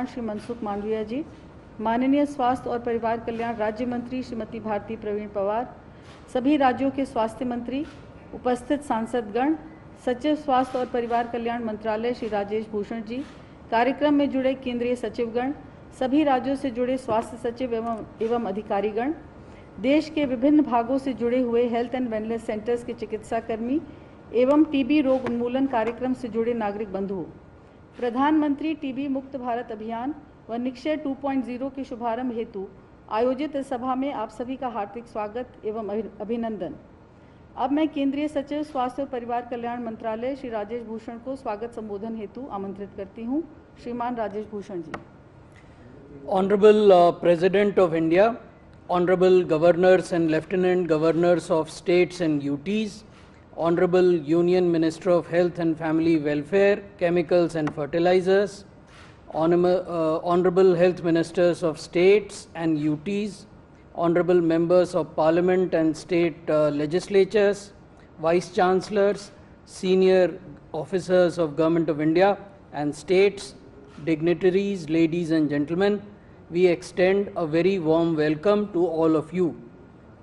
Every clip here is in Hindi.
श्री मनसुख मांडविया जी, माननीय स्वास्थ्य और परिवार कल्याण राज्य मंत्री श्रीमती भारती प्रवीण पवार, सभी राज्यों के स्वास्थ्य मंत्री, उपस्थित सांसदगण, सचिव स्वास्थ्य और परिवार कल्याण मंत्रालय श्री राजेश भूषण जी, कार्यक्रम में जुड़े केंद्रीय सचिवगण, सभी राज्यों से जुड़े स्वास्थ्य सचिव एवं अधिकारीगण, देश के विभिन्न भागों से जुड़े हुए हेल्थ एंड वेलनेस सेंटर्स के चिकित्सा कर्मी एवं टीबी रोग उन्मूलन कार्यक्रम से जुड़े नागरिक बंधुओं, प्रधानमंत्री टीबी मुक्त भारत अभियान व निक्षय 2.0 के शुभारंभ हेतु आयोजित इस सभा में आप सभी का हार्दिक स्वागत एवं अभिनंदन। अब मैं केंद्रीय सचिव स्वास्थ्य और परिवार कल्याण मंत्रालय श्री राजेश भूषण को स्वागत संबोधन हेतु आमंत्रित करती हूँ। श्रीमान Rajesh Bhushan ji. Honorable President of India, Honorable Governors and Lieutenant Governors of States and UTs, Honorable Union Minister of Health and Family Welfare, Chemicals and Fertilizers, Honorable Health Ministers of States and UTs, Honorable Members of Parliament and State Legislatures, Vice Chancellors, Senior Officers of Government of India and States, dignitaries, ladies and gentlemen, we extend a very warm welcome to all of you.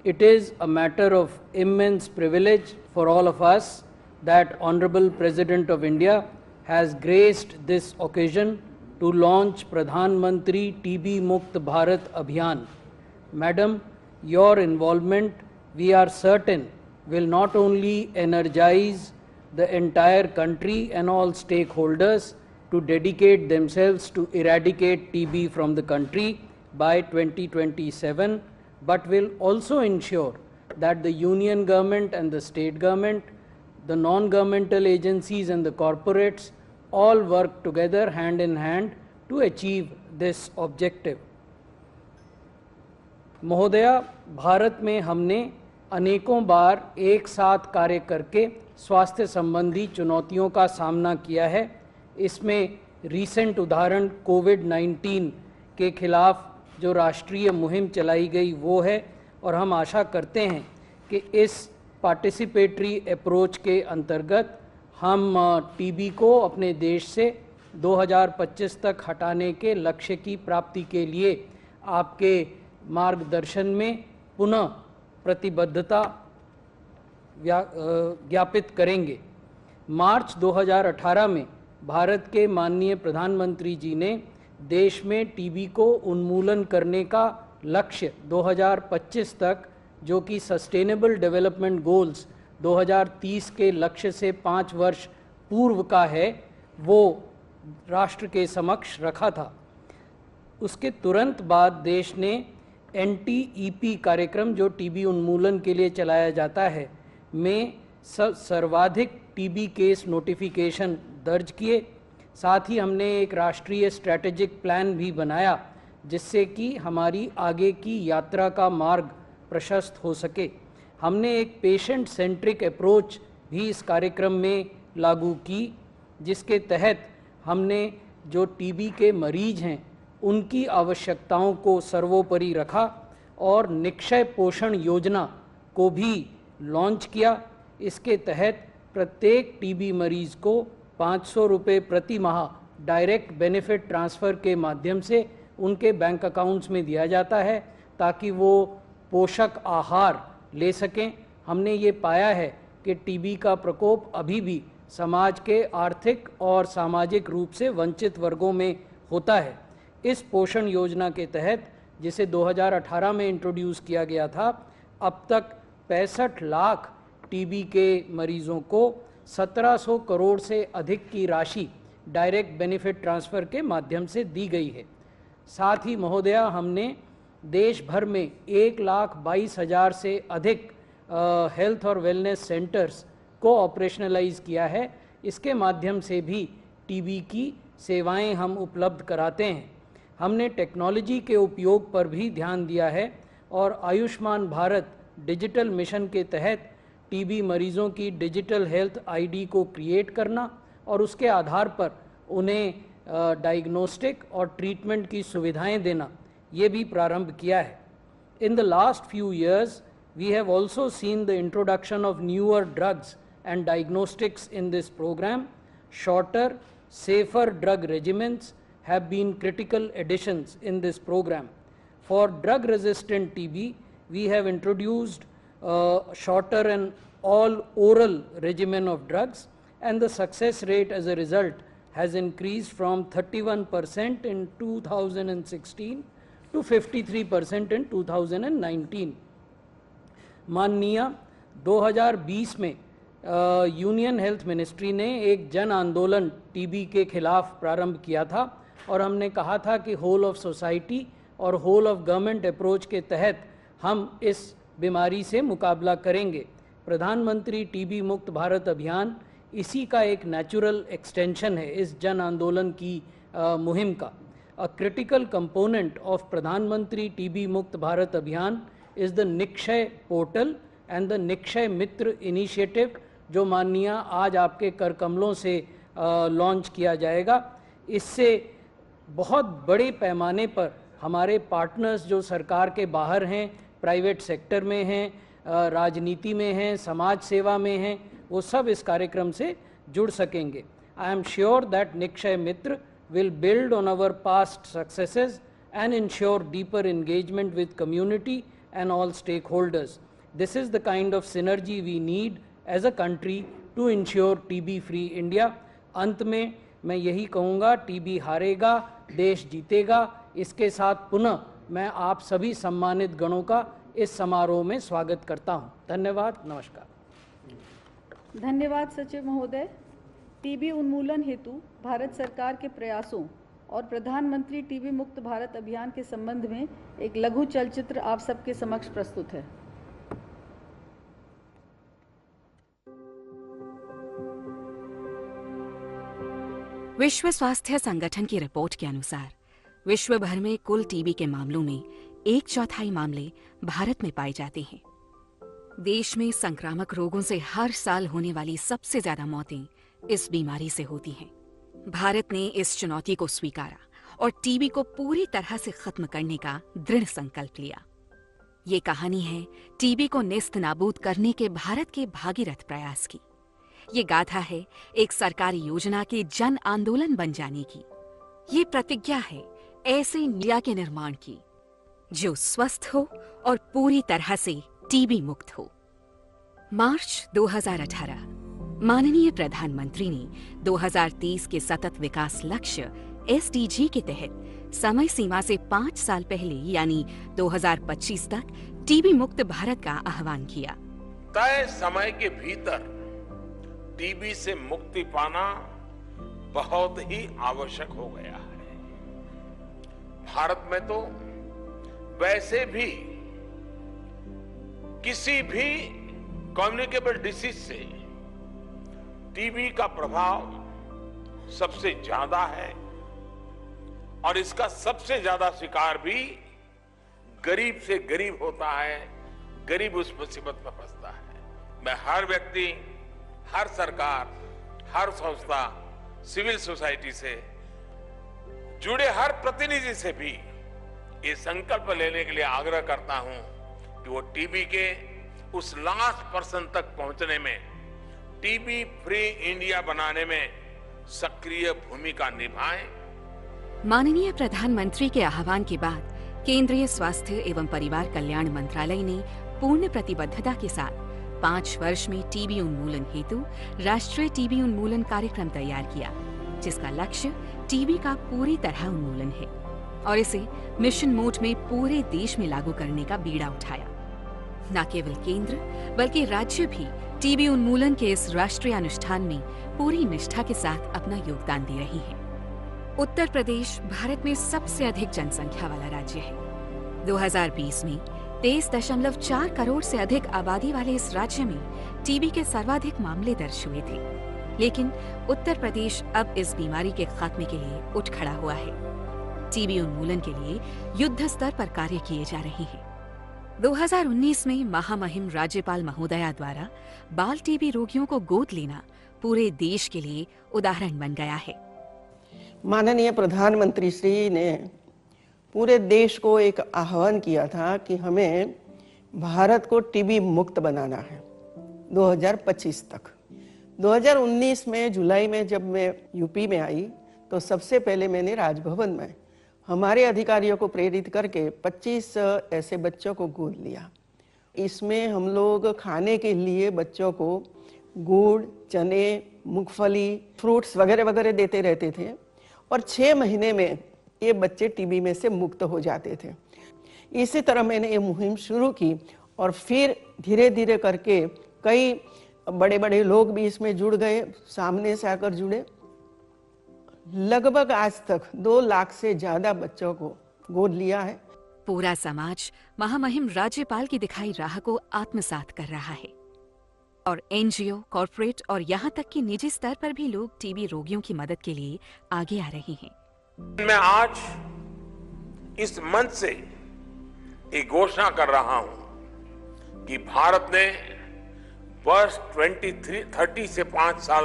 It is a matter of immense privilege for all of us that Honorable President of India has graced this occasion to launch Pradhan Mantri TB Mukt Bharat Abhiyan. Madam, your involvement, we are certain, will not only energize the entire country and all stakeholders to dedicate themselves to eradicate TB from the country by 2027, but will also ensure that the union government and the state government, the non-governmental agencies and the corporates all work together hand in hand to achieve this objective. महोदया, भारत में हमने अनेकों बार एक साथ कार्य करके स्वास्थ्य संबंधी चुनौतियों का सामना किया है। इसमें रीसेंट उदाहरण कोविड-19 के खिलाफ जो राष्ट्रीय मुहिम चलाई गई वो है, और हम आशा करते हैं कि इस पार्टिसिपेटरी अप्रोच के अंतर्गत हम टीबी को अपने देश से 2025 तक हटाने के लक्ष्य की प्राप्ति के लिए आपके मार्गदर्शन में पुनः प्रतिबद्धता ज्ञापित करेंगे। मार्च 2018 में भारत के माननीय प्रधानमंत्री जी ने देश में टीबी को उन्मूलन करने का लक्ष्य 2025 तक, जो कि सस्टेनेबल डेवलपमेंट गोल्स 2030 के लक्ष्य से 5 वर्ष पूर्व का है, वो राष्ट्र के समक्ष रखा था। उसके तुरंत बाद देश ने NTEP कार्यक्रम, जो टीबी उन्मूलन के लिए चलाया जाता है, में सर्वाधिक टीबी केस नोटिफिकेशन दर्ज किए। साथ ही हमने एक राष्ट्रीय स्ट्रैटेजिक प्लान भी बनाया जिससे कि हमारी आगे की यात्रा का मार्ग प्रशस्त हो सके। हमने एक पेशेंट सेंट्रिक अप्रोच भी इस कार्यक्रम में लागू की, जिसके तहत हमने जो टीबी के मरीज हैं उनकी आवश्यकताओं को सर्वोपरि रखा और निक्षय पोषण योजना को भी लॉन्च किया। इसके तहत प्रत्येक टीबी मरीज को 500 रुपये प्रति माह डायरेक्ट बेनिफिट ट्रांसफ़र के माध्यम से उनके बैंक अकाउंट्स में दिया जाता है ताकि वो पोषक आहार ले सकें। हमने ये पाया है कि टीबी का प्रकोप अभी भी समाज के आर्थिक और सामाजिक रूप से वंचित वर्गों में होता है। इस पोषण योजना के तहत, जिसे 2018 में इंट्रोड्यूस किया गया था, अब तक 65 लाख टीबी के मरीजों को 1700 करोड़ से अधिक की राशि डायरेक्ट बेनिफिट ट्रांसफ़र के माध्यम से दी गई है। साथ ही महोदया, हमने देश भर में 1,22,000 से अधिक हेल्थ और वेलनेस सेंटर्स को ऑपरेशनलाइज किया है। इसके माध्यम से भी टीबी की सेवाएं हम उपलब्ध कराते हैं। हमने टेक्नोलॉजी के उपयोग पर भी ध्यान दिया है और आयुष्मान भारत डिजिटल मिशन के तहत टीबी मरीजों की डिजिटल हेल्थ आईडी को क्रिएट करना और उसके आधार पर उन्हें डायग्नोस्टिक और ट्रीटमेंट की सुविधाएं देना, ये भी प्रारंभ किया है। In the last few years we have also seen the introduction of newer drugs and diagnostics in this program, shorter, safer drug regimens have been critical additions in this program. For drug-resistant TB, we have introduced a shorter and all-oral regimen of drugs, and the success rate as a result has increased from 31% in 2016 to 53% in 2019. माननीय 2020 में यूनियन हेल्थ मिनिस्ट्री ने एक जन आंदोलन टीबी के खिलाफ प्रारंभ किया था और हमने कहा था कि होल ऑफ सोसाइटी और होल ऑफ गवर्नमेंट अप्रोच के तहत हम इस बीमारी से मुकाबला करेंगे। प्रधानमंत्री टीबी मुक्त भारत अभियान इसी का एक नेचुरल एक्सटेंशन है इस जन आंदोलन की मुहिम का। अ क्रिटिकल कंपोनेंट ऑफ प्रधानमंत्री टीबी मुक्त भारत अभियान is the Nikshay portal and the Nikshay Mitra initiative, जो माननीय आज आपके कर कमलों से लॉन्च किया जाएगा। इससे बहुत बड़े पैमाने पर हमारे पार्टनर्स जो सरकार के बाहर हैं, प्राइवेट सेक्टर में हैं, राजनीति में हैं, समाज सेवा में हैं, वो सब इस कार्यक्रम से जुड़ सकेंगे। I am sure that Nikshay Mitra will build on our past successes and ensure deeper engagement with community and all stakeholders. This is the kind of synergy we need as a country to ensure TB free India. अंत में मैं यही कहूँगा, टीबी हारेगा, देश जीतेगा। इसके साथ पुनः मैं आप सभी सम्मानित गणों का इस समारोह में स्वागत करता हूँ। धन्यवाद, नमस्कार। धन्यवाद सचिव महोदय। टीबी उन्मूलन हेतु भारत सरकार के प्रयासों और प्रधानमंत्री टीबी मुक्त भारत अभियान के संबंध में एक लघु चलचित्र आप सबके समक्ष प्रस्तुत है। विश्व स्वास्थ्य संगठन की रिपोर्ट के अनुसार विश्व भर में कुल टीबी के मामलों में 1/4 मामले भारत में पाए जाते हैं। देश में संक्रामक रोगों से हर साल होने वाली सबसे ज्यादा मौतें इस बीमारी से होती हैं। भारत ने इस चुनौती को स्वीकारा और टीबी को पूरी तरह से खत्म करने का दृढ़ संकल्प लिया। ये कहानी है टीबी को नेस्त नाबूद करने के भारत के भागीरथ प्रयास की। ये गाथा है एक सरकारी योजना के जन आंदोलन बन जाने की। ये प्रतिज्ञा है ऐसे इंडिया के निर्माण की जो स्वस्थ हो और पूरी तरह से टीबी मुक्त हो। मार्च 2018 माननीय प्रधानमंत्री ने 2030 के सतत विकास लक्ष्य SDG के तहत समय सीमा से 5 साल पहले यानी 2025 तक टीबी मुक्त भारत का आह्वान किया। तय समय के भीतर टीबी से मुक्ति पाना बहुत ही आवश्यक हो गया है। भारत में तो वैसे भी किसी भी कम्युनिकेबल डिसीज से टीबी का प्रभाव सबसे ज्यादा है और इसका सबसे ज्यादा शिकार भी गरीब से गरीब होता है। गरीब उस मुसीबत में फंसता है। मैं हर व्यक्ति, हर सरकार, हर संस्था, सिविल सोसाइटी से जुड़े हर प्रतिनिधि से भी ये संकल्प लेने के लिए आग्रह करता हूं कि वो टीबी के उस लास्ट पर्सन तक पहुंचने में, टीबी फ्री इंडिया बनाने में सक्रिय भूमिका निभाएं। माननीय प्रधानमंत्री के आह्वान के बाद केंद्रीय स्वास्थ्य एवं परिवार कल्याण मंत्रालय ने पूर्ण प्रतिबद्धता के साथ 5 वर्ष में टीबी उन्मूलन हेतु राष्ट्रीय टीबी उन्मूलन कार्यक्रम तैयार किया, जिसका लक्ष्य टीबी का पूरी तरह उन्मूलन है और इसे मिशन मोड में पूरे देश में लागू करने का बीड़ा उठाया। न केवल केंद्र बल्कि राज्य भी टीबी उन्मूलन के इस राष्ट्रीय अनुष्ठान में पूरी निष्ठा के साथ अपना योगदान दे रही है। उत्तर प्रदेश भारत में सबसे अधिक जनसंख्या वाला राज्य है। 2020 में 23.4 करोड़ से अधिक आबादी वाले इस राज्य में टीबी के सर्वाधिक मामले दर्ज हुए थे, लेकिन उत्तर प्रदेश अब इस बीमारी के खात्मे के लिए उठ खड़ा हुआ है। टीबी उन्मूलन के लिए युद्ध स्तर पर कार्य किए जा रहे हैं। 2019 में महामहिम राज्यपाल महोदया द्वारा बाल टीबी रोगियों को गोद लेना पूरे देश के लिए उदाहरण बन गया है। माननीय प्रधानमंत्री श्री ने पूरे देश को एक आह्वान किया था कि हमें भारत को टीबी मुक्त बनाना है 2025 तक। 2019 में जुलाई में जब मैं यूपी में आई तो सबसे पहले मैंने राजभवन में हमारे अधिकारियों को प्रेरित करके 25 ऐसे बच्चों को गोद लिया। इसमें हम लोग खाने के लिए बच्चों को गुड़, चने, मूंगफली, फ्रूट्स वगैरह वगैरह देते रहते थे और 6 महीने में ये बच्चे टीबी में से मुक्त हो जाते थे। इसी तरह मैंने ये मुहिम शुरू की और फिर धीरे धीरे करके कई बड़े बड़े लोग भी इसमें जुड़ गए, सामने से आकर जुड़े। लगभग आज तक 2 लाख से ज्यादा बच्चों को गोद लिया है। पूरा समाज महामहिम राज्यपाल की दिखाई राह को आत्मसात कर रहा है और एनजीओ, कॉर्पोरेट और यहाँ तक कि निजी स्तर पर भी लोग टीबी रोगियों की मदद के लिए आगे आ रहे हैं। मैं आज इस मंच से एक घोषणा कर रहा हूं कि भारत ने वर्ष 2030 से 5 साल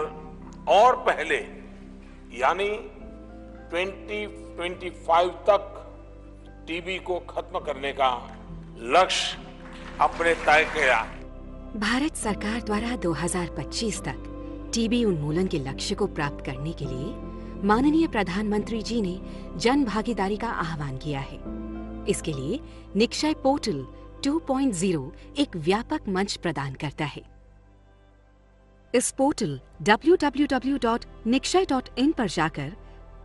और पहले यानी 2025 तक टीबी को खत्म करने का लक्ष्य अपने तय किया। भारत सरकार द्वारा 2025 तक टीबी उन्मूलन के लक्ष्य को प्राप्त करने के लिए माननीय प्रधानमंत्री जी ने जन भागीदारी का आह्वान किया है। इसके लिए निक्षय पोर्टल 2.0 एक व्यापक मंच प्रदान करता है। इस पोर्टल www.nikshay.in पर जाकर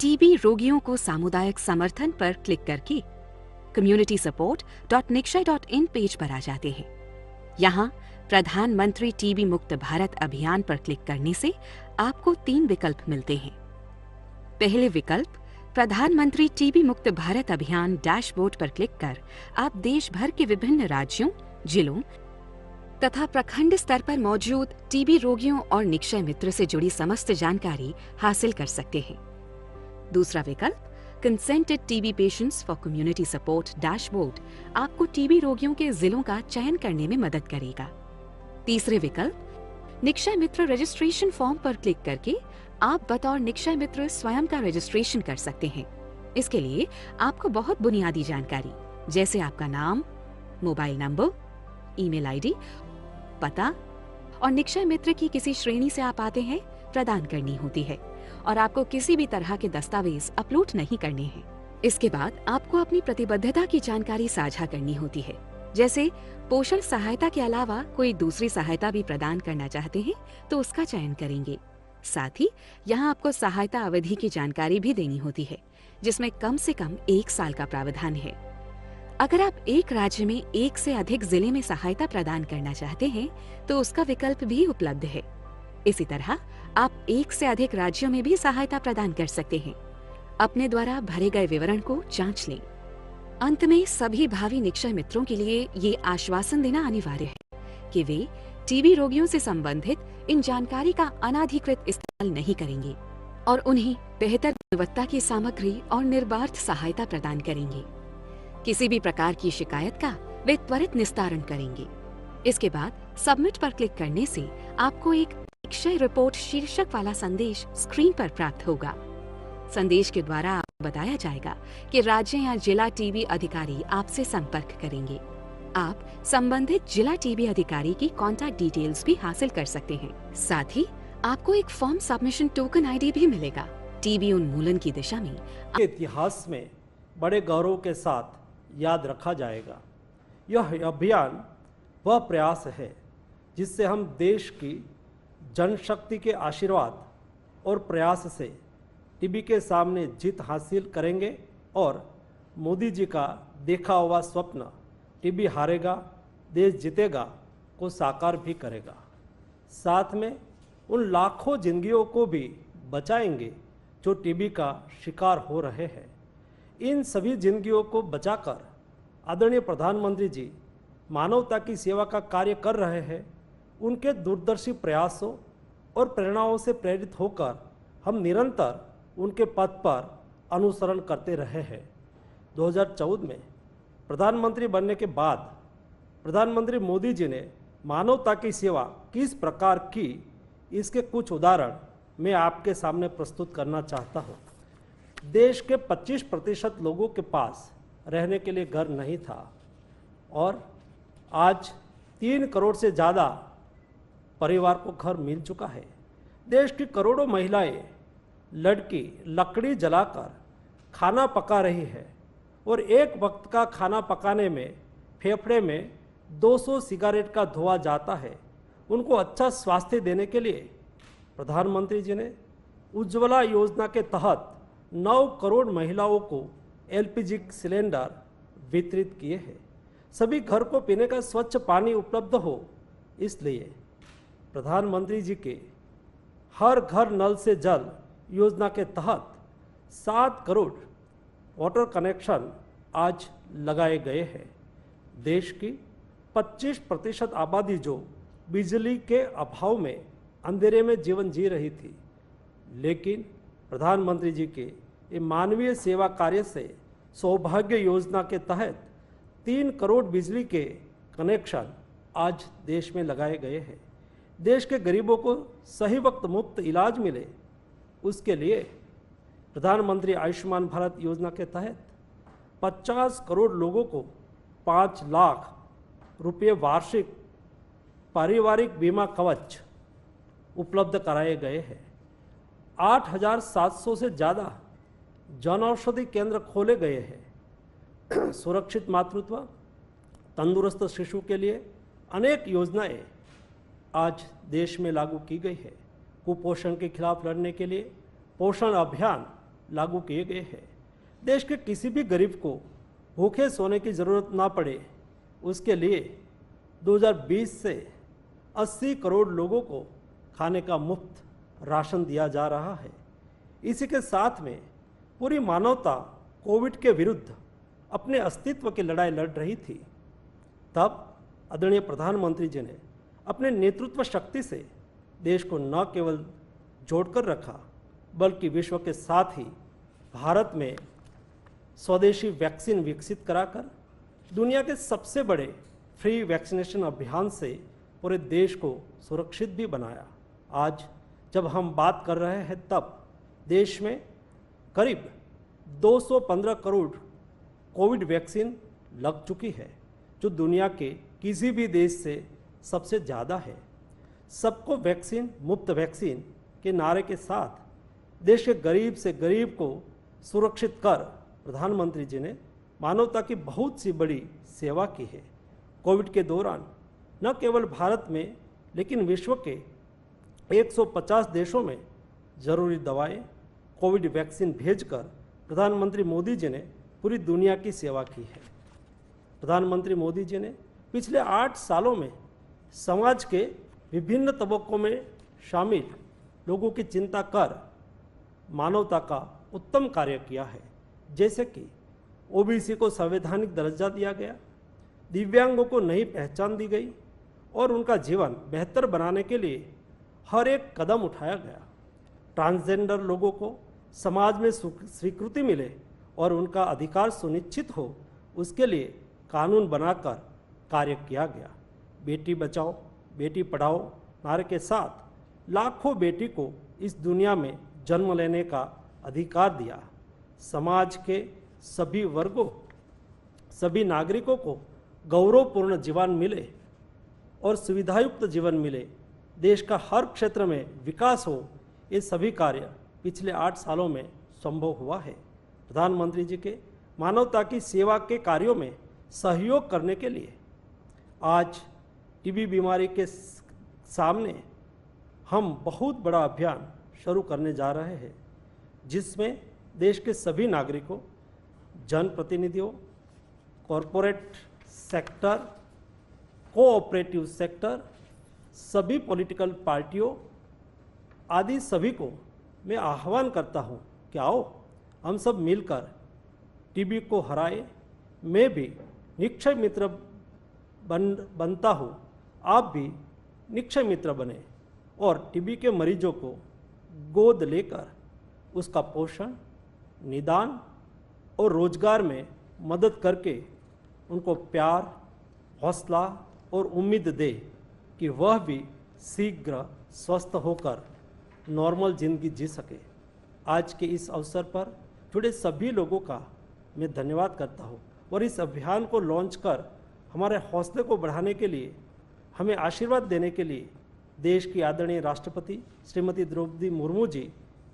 टीबी रोगियों को सामुदायिक समर्थन पर क्लिक करके communitysupportnikshay.in पेज पर आ जाते हैं। यहाँ प्रधानमंत्री टीबी मुक्त भारत अभियान पर क्लिक करने से आपको 3 विकल्प मिलते हैं। पहले विकल्प प्रधानमंत्री टीबी मुक्त भारत अभियान डैशबोर्ड पर क्लिक कर आप देश भर के विभिन्न राज्यों, जिलों तथा प्रखंड स्तर पर मौजूद टीबी रोगियों और निक्षय मित्र से जुड़ी समस्त जानकारी हासिल कर सकते हैं। दूसरा विकल्प consented TB patients for community support dashboard आपको टीबी रोगियों के जिलों का चयन करने में मदद करेगा। तीसरे विकल्प निक्षय मित्र रजिस्ट्रेशन फॉर्म पर क्लिक करके आप बतौर निक्षय मित्र स्वयं का रजिस्ट्रेशन कर सकते हैं। इसके लिए आपको बहुत बुनियादी जानकारी जैसे आपका नाम, मोबाइल नंबर, ईमेल आईडी, पता और निक्षय मित्र की किसी श्रेणी से आप आते हैं प्रदान करनी होती है और आपको किसी भी तरह के दस्तावेज अपलोड नहीं करने हैं। इसके बाद आपको अपनी प्रतिबद्धता की जानकारी साझा करनी होती है, जैसे पोषण सहायता के अलावा कोई दूसरी सहायता भी प्रदान करना चाहते हैं तो उसका चयन करेंगे। साथ ही यहाँ आपको सहायता अवधि की जानकारी भी देनी होती है, जिसमें कम से कम 1 साल का प्रावधान है। अगर आप एक राज्य में 1 से अधिक जिले में सहायता प्रदान करना चाहते हैं तो उसका विकल्प भी उपलब्ध है। इसी तरह आप 1 से अधिक राज्यों में भी सहायता प्रदान कर सकते हैं। अपने द्वारा भरे गए विवरण को जांच लें। अंत में सभी भावी निक्षय मित्रों के लिए ये आश्वासन देना अनिवार्य है कि वे टीबी रोगियों से संबंधित इन जानकारी का अनाधिकृत इस्तेमाल नहीं करेंगे और उन्हें बेहतर गुणवत्ता की सामग्री और निर्बाध सहायता प्रदान करेंगे। किसी भी प्रकार की शिकायत का वे त्वरित निस्तारण करेंगे। इसके बाद सबमिट पर क्लिक करने से आपको एक निक्षय रिपोर्ट शीर्षक वाला संदेश स्क्रीन पर प्राप्त होगा। संदेश के द्वारा आपको बताया जाएगा कि राज्य या जिला टीबी अधिकारी आपसे संपर्क करेंगे। आप संबंधित जिला टीबी अधिकारी की कॉन्टैक्ट डिटेल्स भी हासिल कर सकते हैं। साथ ही आपको एक फॉर्म सबमिशन टोकन आईडी भी मिलेगा। टीबी उन्मूलन की दिशा में इतिहास में बड़े गौरव के साथ याद रखा जाएगा। यह अभियान वह प्रयास है जिससे हम देश की जनशक्ति के आशीर्वाद और प्रयास से टीबी के सामने जीत हासिल करेंगे और मोदी जी का देखा हुआ स्वप्न टीबी हारेगा, देश जीतेगा को साकार भी करेगा। साथ में उन लाखों जिंदगियों को भी बचाएंगे जो टीबी का शिकार हो रहे हैं। इन सभी जिंदगियों को बचाकर आदरणीय प्रधानमंत्री जी मानवता की सेवा का कार्य कर रहे हैं। उनके दूरदर्शी प्रयासों और प्रेरणाओं से प्रेरित होकर हम निरंतर उनके पथ पर अनुसरण करते रहे हैं। 2014 में प्रधानमंत्री बनने के बाद प्रधानमंत्री मोदी जी ने मानवता की सेवा किस प्रकार की, इसके कुछ उदाहरण मैं आपके सामने प्रस्तुत करना चाहता हूँ। देश के 25% लोगों के पास रहने के लिए घर नहीं था और आज 3 करोड़ से ज़्यादा परिवार को घर मिल चुका है। देश की करोड़ों महिलाएं लड़की लकड़ी जलाकर खाना पका रही है और एक वक्त का खाना पकाने में फेफड़े में 200 सिगरेट का धुआं जाता है, उनको अच्छा स्वास्थ्य देने के लिए प्रधानमंत्री जी ने उज्ज्वला योजना के तहत 9 करोड़ महिलाओं को एलपीजी सिलेंडर वितरित किए हैं। सभी घर को पीने का स्वच्छ पानी उपलब्ध हो, इसलिए प्रधानमंत्री जी के हर घर नल से जल योजना के तहत 7 करोड़ वाटर कनेक्शन आज लगाए गए हैं। देश की 25% आबादी जो बिजली के अभाव में अंधेरे में जीवन जी रही थी, लेकिन प्रधानमंत्री जी के ये मानवीय सेवा कार्य से सौभाग्य योजना के तहत 3 करोड़ बिजली के कनेक्शन आज देश में लगाए गए हैं। देश के गरीबों को सही वक्त मुफ्त इलाज मिले, उसके लिए प्रधानमंत्री आयुष्मान भारत योजना के तहत 50 करोड़ लोगों को 5 लाख रुपये वार्षिक पारिवारिक बीमा कवच उपलब्ध कराए गए हैं। 8,700 से ज़्यादा जन औषधि केंद्र खोले गए हैं। सुरक्षित मातृत्व, तंदुरुस्त शिशु के लिए अनेक योजनाएं आज देश में लागू की गई है। कुपोषण के खिलाफ लड़ने के लिए पोषण अभियान लागू किए गए हैं। देश के किसी भी गरीब को भूखे सोने की ज़रूरत ना पड़े, उसके लिए 2020 से 80 करोड़ लोगों को खाने का मुफ्त राशन दिया जा रहा है। इसी के साथ में पूरी मानवता कोविड के विरुद्ध अपने अस्तित्व की लड़ाई लड़ रही थी। तब आदरणीय प्रधानमंत्री जी ने अपने नेतृत्व शक्ति से देश को न केवल जोड़कर रखा, बल्कि विश्व के साथ ही भारत में स्वदेशी वैक्सीन विकसित कराकर दुनिया के सबसे बड़े फ्री वैक्सीनेशन अभियान से पूरे देश को सुरक्षित भी बनाया। आज जब हम बात कर रहे हैं, तब देश में करीब 215 करोड़ कोविड वैक्सीन लग चुकी है, जो दुनिया के किसी भी देश से सबसे ज़्यादा है। सबको वैक्सीन, मुफ्त वैक्सीन के नारे के साथ देश के गरीब से गरीब को सुरक्षित कर प्रधानमंत्री जी ने मानवता की बहुत सी बड़ी सेवा की है। कोविड के दौरान न केवल भारत में, लेकिन विश्व के 150 देशों में जरूरी दवाएं, कोविड वैक्सीन भेजकर प्रधानमंत्री मोदी जी ने पूरी दुनिया की सेवा की है। प्रधानमंत्री मोदी जी ने पिछले 8 सालों में समाज के विभिन्न तबकों में शामिल लोगों की चिंता कर मानवता का उत्तम कार्य किया है। जैसे कि ओबीसी को संवैधानिक दर्जा दिया गया, दिव्यांगों को नई पहचान दी गई और उनका जीवन बेहतर बनाने के लिए हर एक कदम उठाया गया। ट्रांसजेंडर लोगों को समाज में स्वीकृति मिले और उनका अधिकार सुनिश्चित हो, उसके लिए कानून बनाकर कार्य किया गया। बेटी बचाओ बेटी पढ़ाओ नारे के साथ लाखों बेटी को इस दुनिया में जन्म लेने का अधिकार दिया। समाज के सभी वर्गों, सभी नागरिकों को गौरवपूर्ण जीवन मिले और सुविधायुक्त जीवन मिले, देश का हर क्षेत्र में विकास हो, ये सभी कार्य पिछले 8 सालों में संभव हुआ है। प्रधानमंत्री जी के मानवता की सेवा के कार्यों में सहयोग करने के लिए आज टीबी बीमारी के सामने हम बहुत बड़ा अभियान शुरू करने जा रहे हैं, जिसमें देश के सभी नागरिकों, जनप्रतिनिधियों, कॉरपोरेट सेक्टर, कोऑपरेटिव सेक्टर, सभी पॉलिटिकल पार्टियों आदि सभी को मैं आह्वान करता हूं कि आओ हम सब मिलकर टीबी को हराए। मैं भी निक्षय मित्र बनता हूं, आप भी निक्षय मित्र बने और टीबी के मरीजों को गोद लेकर उसका पोषण, निदान और रोजगार में मदद करके उनको प्यार, हौसला और उम्मीद दे कि वह भी शीघ्र स्वस्थ होकर नॉर्मल जिंदगी जी सके। आज के इस अवसर पर जुड़े सभी लोगों का मैं धन्यवाद करता हूँ और इस अभियान को लॉन्च कर हमारे हौसले को बढ़ाने के लिए, हमें आशीर्वाद देने के लिए देश की आदरणीय राष्ट्रपति श्रीमती द्रौपदी मुर्मू जी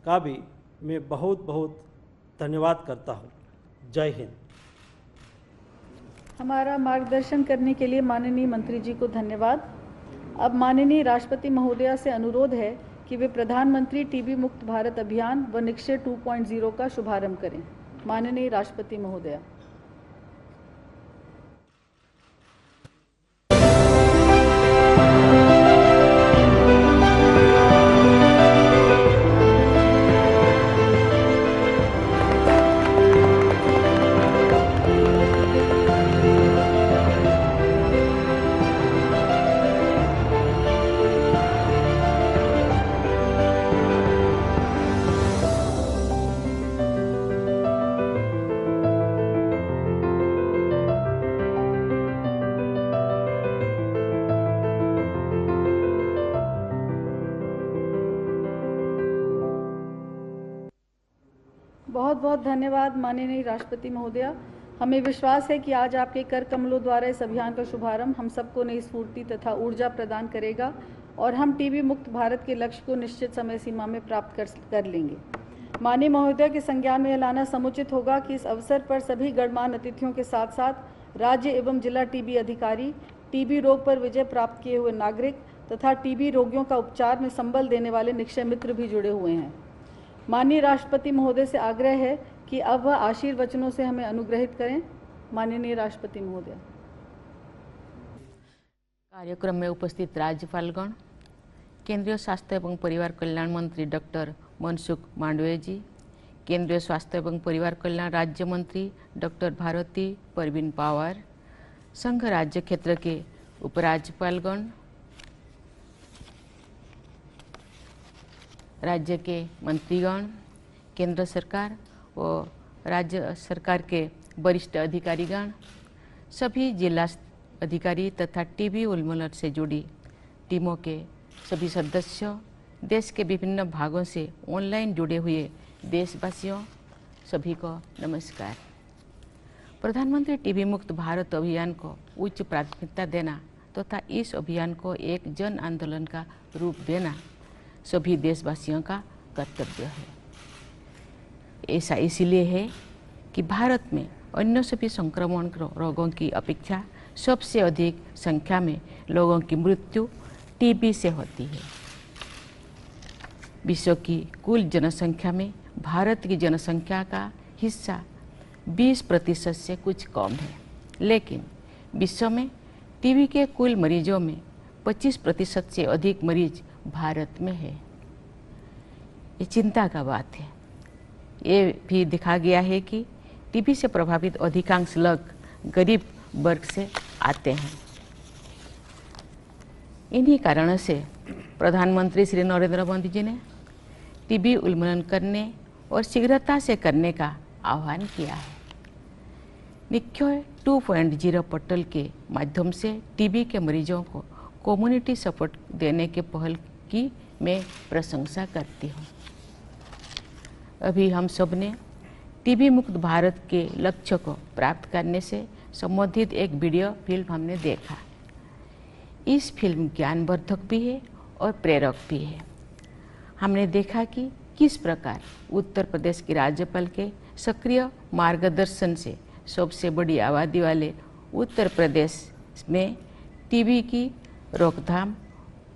का भी मैं बहुत बहुत धन्यवाद करता हूँ। जय हिंद। हमारा मार्गदर्शन करने के लिए माननीय मंत्री जी को धन्यवाद। अब माननीय राष्ट्रपति महोदया से अनुरोध है कि वे प्रधानमंत्री टीबी मुक्त भारत अभियान व निक्षय 2.0 का शुभारंभ करें। माननीय राष्ट्रपति महोदया। बहुत बहुत धन्यवाद माननीय राष्ट्रपति महोदया। हमें विश्वास है कि आज आपके कर कमलों द्वारा इस अभियान का शुभारंभ हम सबको नई स्फूर्ति तथा ऊर्जा प्रदान करेगा और हम टीबी मुक्त भारत के लक्ष्य को निश्चित समय सीमा में प्राप्त कर लेंगे। माननीय महोदया के संज्ञान में यह लाना समुचित होगा कि इस अवसर पर सभी गणमान्य अतिथियों के साथ साथ राज्य एवं जिला टीबी अधिकारी, टीबी रोग पर विजय प्राप्त किए हुए नागरिक तथा टीबी रोगियों का उपचार में संबल देने वाले निक्षय मित्र भी जुड़े हुए हैं। माननीय राष्ट्रपति महोदय से आग्रह है कि अब वह आशीर्वचनों से हमें अनुग्रहित करें। माननीय राष्ट्रपति महोदय। कार्यक्रम में उपस्थित राज्यपालगण, केंद्रीय स्वास्थ्य एवं परिवार कल्याण मंत्री डॉक्टर मनसुख मांडविया जी, केंद्रीय स्वास्थ्य एवं परिवार कल्याण राज्य मंत्री डॉक्टर भारती परवीन पवार, संघ राज्य क्षेत्र के उपराज्यपालगण, राज्य के मंत्रीगण, केंद्र सरकार व राज्य सरकार के वरिष्ठ अधिकारीगण, सभी जिला अधिकारी तथा टीबी उन्मूलन से जुड़ी टीमों के सभी सदस्यों, देश के विभिन्न भागों से ऑनलाइन जुड़े हुए देशवासियों, सभी को नमस्कार। प्रधानमंत्री टीबी मुक्त भारत अभियान को उच्च प्राथमिकता देना तथा इस अभियान को एक जन आंदोलन का रूप देना सभी देशवासियों का कर्तव्य है। ऐसा इसलिए है कि भारत में अन्य सभी संक्रमण रोगों की अपेक्षा सबसे अधिक संख्या में लोगों की मृत्यु टीबी से होती है। विश्व की कुल जनसंख्या में भारत की जनसंख्या का हिस्सा 20% से कुछ कम है, लेकिन विश्व में टीबी के कुल मरीजों में 25% से अधिक मरीज भारत में है। ये चिंता का बात है। ये भी दिखा गया है कि टीबी से प्रभावित अधिकांश लोग गरीब वर्ग से आते हैं। इन्हीं कारणों से प्रधानमंत्री श्री नरेंद्र मोदी जी ने टीबी उन्मूलन करने और शीघ्रता से करने का आह्वान किया है। निक्षय 2.0 पोर्टल के माध्यम से टीबी के मरीजों को कम्युनिटी सपोर्ट देने के पहल की मैं प्रशंसा करती हूँ। अभी हम सब ने टीबी मुक्त भारत के लक्ष्य को प्राप्त करने से संबंधित एक वीडियो फिल्म हमने देखा। इस फिल्म ज्ञानवर्धक भी है और प्रेरक भी है। हमने देखा कि किस प्रकार उत्तर प्रदेश के राज्यपाल के सक्रिय मार्गदर्शन से सबसे बड़ी आबादी वाले उत्तर प्रदेश में टीबी की रोकथाम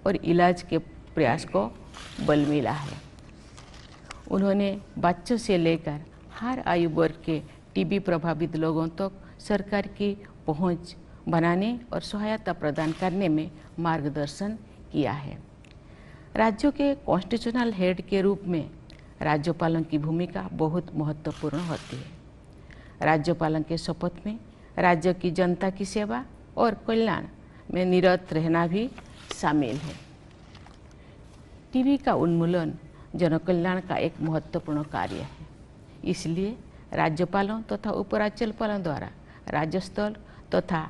और इलाज के प्रयास को बल मिला है। उन्होंने बच्चों से लेकर हर आयु वर्ग के टीबी प्रभावित लोगों तक सरकार की पहुंच बनाने और सहायता प्रदान करने में मार्गदर्शन किया है। राज्यों के कॉन्स्टिट्यूशनल हेड के रूप में राज्यपालों की भूमिका बहुत महत्वपूर्ण होती है। राज्यपालों के शपथ में राज्य की जनता की सेवा और कल्याण में निरत रहना भी शामिल है। टीबी का उन्मूलन जनकल्याण का एक महत्वपूर्ण कार्य है। इसलिए राज्यपालों तथा उपराज्यपालों द्वारा राज्य स्तर तथा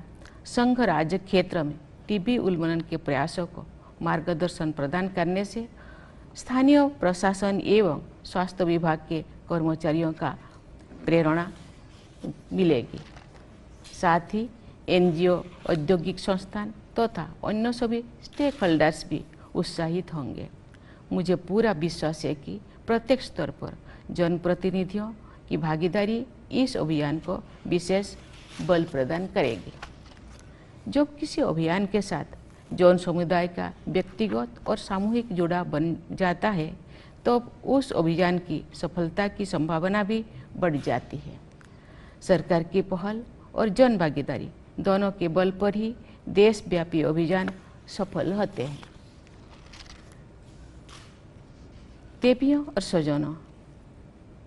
संघ राज्य क्षेत्र में टीबी उन्मूलन के प्रयासों को मार्गदर्शन प्रदान करने से स्थानीय प्रशासन एवं स्वास्थ्य विभाग के कर्मचारियों का प्रेरणा मिलेगी। साथ ही एनजीओ, औद्योगिक संस्थान तथा अन्य सभी स्टेक होल्डर्स भी उत्साहित होंगे। मुझे पूरा विश्वास है कि प्रत्येक स्तर पर जनप्रतिनिधियों की भागीदारी इस अभियान को विशेष बल प्रदान करेगी। जब किसी अभियान के साथ जौन समुदाय का व्यक्तिगत और सामूहिक जुड़ाव बन जाता है तो उस अभियान की सफलता की संभावना भी बढ़ जाती है। सरकार की पहल और जन भागीदारी दोनों के बल पर ही देशव्यापी अभियान सफल होते हैं। देवियों और स्वजनों,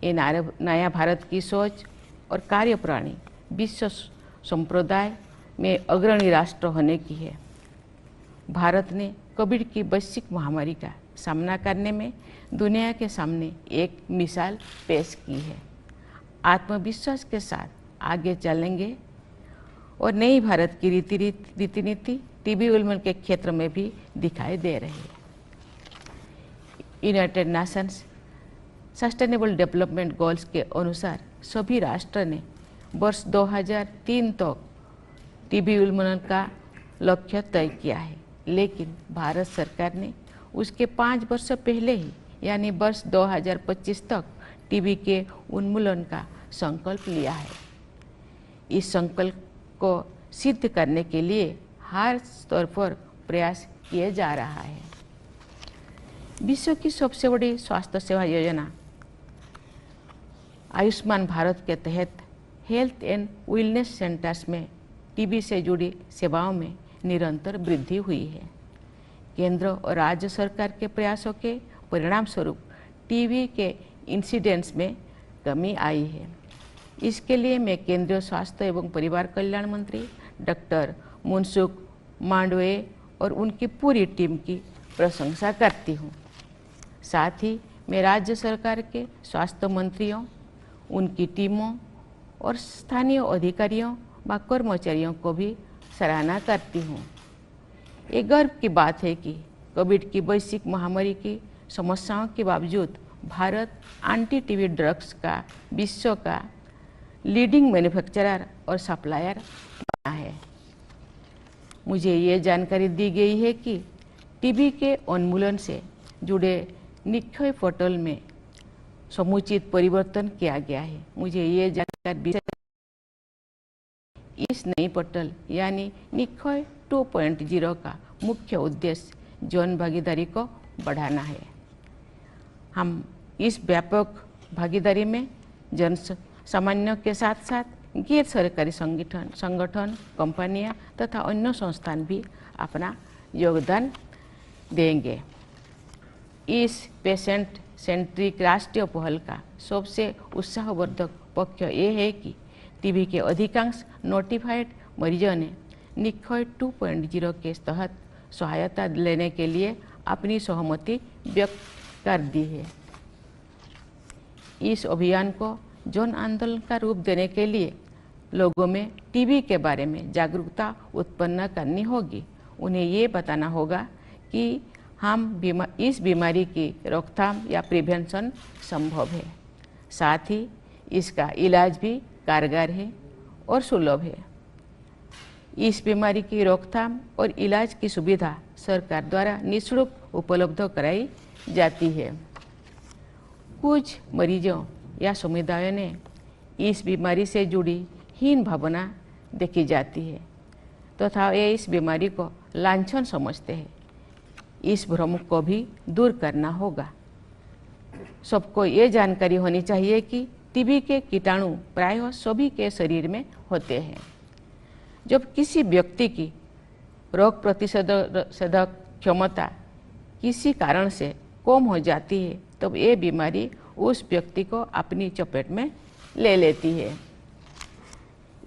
ये नया भारत की सोच और कार्यप्रणाली विश्व संप्रदाय में अग्रणी राष्ट्र होने की है। भारत ने कोविड की वैश्विक महामारी का सामना करने में दुनिया के सामने एक मिसाल पेश की है। आत्मविश्वास के साथ आगे चलेंगे और नई भारत की रीति नीति टीबी उन्मूलन के क्षेत्र में भी दिखाई दे रही है। United Nations sustainable development goals के अनुसार सभी राष्ट्र ने वर्ष 2003 तक टीबी उन्मूलन का लक्ष्य तय किया है, लेकिन भारत सरकार ने उसके 5 वर्ष पहले ही यानी वर्ष 2025 तक टीबी के उन्मूलन का संकल्प लिया है। इस संकल्प को सिद्ध करने के लिए हर स्तर पर प्रयास किया जा रहा है। विश्व की सबसे बड़ी स्वास्थ्य सेवा योजना आयुष्मान भारत के तहत हेल्थ एंड वेलनेस सेंटर्स में टीबी से जुड़ी सेवाओं में निरंतर वृद्धि हुई है। केंद्र और राज्य सरकार के प्रयासों के परिणाम स्वरूप टीबी के इंसिडेंट्स में कमी आई है। इसके लिए मैं केंद्रीय स्वास्थ्य एवं परिवार कल्याण मंत्री डॉक्टर मनसुख मांडविया और उनकी पूरी टीम की प्रशंसा करती हूँ। साथ ही मैं राज्य सरकार के स्वास्थ्य मंत्रियों, उनकी टीमों और स्थानीय अधिकारियों व कर्मचारियों को भी सराहना करती हूँ। ये गर्व की बात है कि कोविड की वैश्विक महामारी की समस्याओं के बावजूद भारत एंटी टीबी ड्रग्स का विश्व का लीडिंग मैन्युफैक्चरर और सप्लायर बना है। मुझे ये जानकारी दी गई है कि टीबी के उन्मूलन से जुड़े निक्षय पोर्टल में समुचित परिवर्तन किया गया है। मुझे ये जानकारी इस नई पोर्टल यानी निक्षय 2.0 का मुख्य उद्देश्य जन भागीदारी को बढ़ाना है। हम इस व्यापक भागीदारी में जन सामान्यों के साथ साथ गैर सरकारी संगठन, कंपनियां तथा अन्य संस्थान भी अपना योगदान देंगे। इस पेशेंट सेंट्रिक राष्ट्रीय पहल का सबसे उत्साहवर्धक पक्ष ये है कि टीबी के अधिकांश नोटिफाइड मरीजों ने निक्षय 2.0 के तहत सहायता लेने के लिए अपनी सहमति व्यक्त कर दी है। इस अभियान को जन आंदोलन का रूप देने के लिए लोगों में टीबी के बारे में जागरूकता उत्पन्न करनी होगी। उन्हें ये बताना होगा कि इस बीमारी की रोकथाम या प्रिवेंशन संभव है, साथ ही इसका इलाज भी कारगर है और सुलभ है। इस बीमारी की रोकथाम और इलाज की सुविधा सरकार द्वारा निःशुल्क उपलब्ध कराई जाती है। कुछ मरीजों या समुदायों ने इस बीमारी से जुड़ी हीन भावना देखी जाती है तथा ये इस बीमारी को लांछन समझते हैं। इस भ्रम को भी दूर करना होगा। सबको ये जानकारी होनी चाहिए कि टीबी के कीटाणु प्रायः सभी के शरीर में होते हैं। जब किसी व्यक्ति की रोग प्रतिरोधक क्षमता किसी कारण से कम हो जाती है तब ये बीमारी उस व्यक्ति को अपनी चपेट में ले लेती है।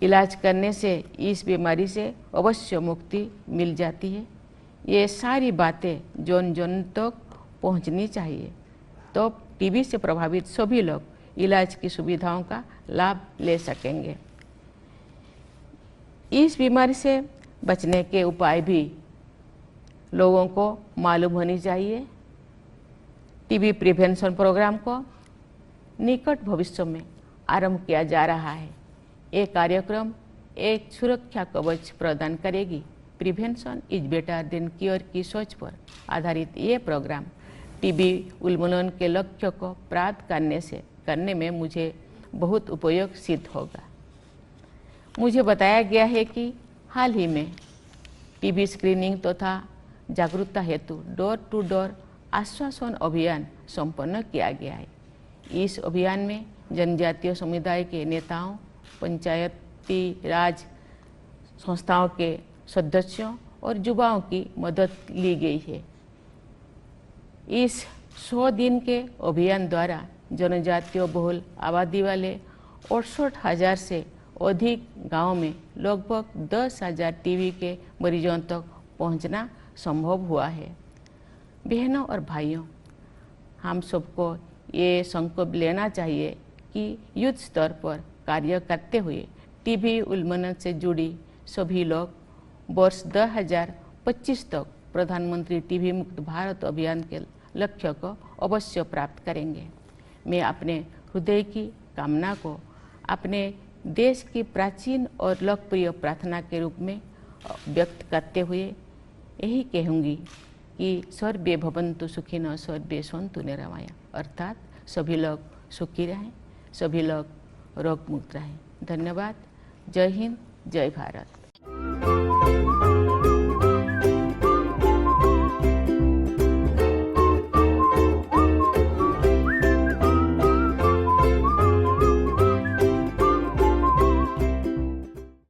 इलाज करने से इस बीमारी से अवश्य मुक्ति मिल जाती है। ये सारी बातें जन जन तक पहुंचनी चाहिए, तो टीबी से प्रभावित सभी लोग इलाज की सुविधाओं का लाभ ले सकेंगे। इस बीमारी से बचने के उपाय भी लोगों को मालूम होनी चाहिए। टीबी प्रिवेंशन प्रोग्राम को निकट भविष्य में आरंभ किया जा रहा है। ये कार्यक्रम एक सुरक्षा कवच प्रदान करेगी। Prevention is better than cure की सोच पर आधारित ये प्रोग्राम टीबी उन्मूलन के लक्ष्य को प्राप्त करने में मुझे बहुत उपयोग सिद्ध होगा। मुझे बताया गया है कि हाल ही में टीबी स्क्रीनिंग तथा जागरूकता हेतु डोर टू डोर आश्वासन अभियान संपन्न किया गया है। इस अभियान में जनजातीय समुदाय के नेताओं, पंचायती राज संस्थाओं के सदस्यों और युवाओं की मदद ली गई है। इस 100 दिन के अभियान द्वारा जनजातीय बहुल आबादी वाले 68,000 से अधिक गांवों में लगभग 10,000 टीबी के मरीजों तक पहुंचना संभव हुआ है। बहनों और भाइयों, हम सबको ये संकल्प लेना चाहिए कि युद्ध स्तर पर कार्य करते हुए टीबी उन्मूलन से जुड़ी सभी लोग वर्ष 2025 तक प्रधानमंत्री टीबी मुक्त भारत अभियान के लक्ष्य को अवश्य प्राप्त करेंगे। मैं अपने हृदय की कामना को अपने देश की प्राचीन और लोकप्रिय प्रार्थना के रूप में व्यक्त करते हुए यही कहूँगी कि सर्वे भवन्तु सुखिनः सर्वे सन्तु निरामया, अर्थात सभी लोग सुखी रहें, सभी लोग रोग मुक्त रहें। धन्यवाद। जय हिंद, जय भारत।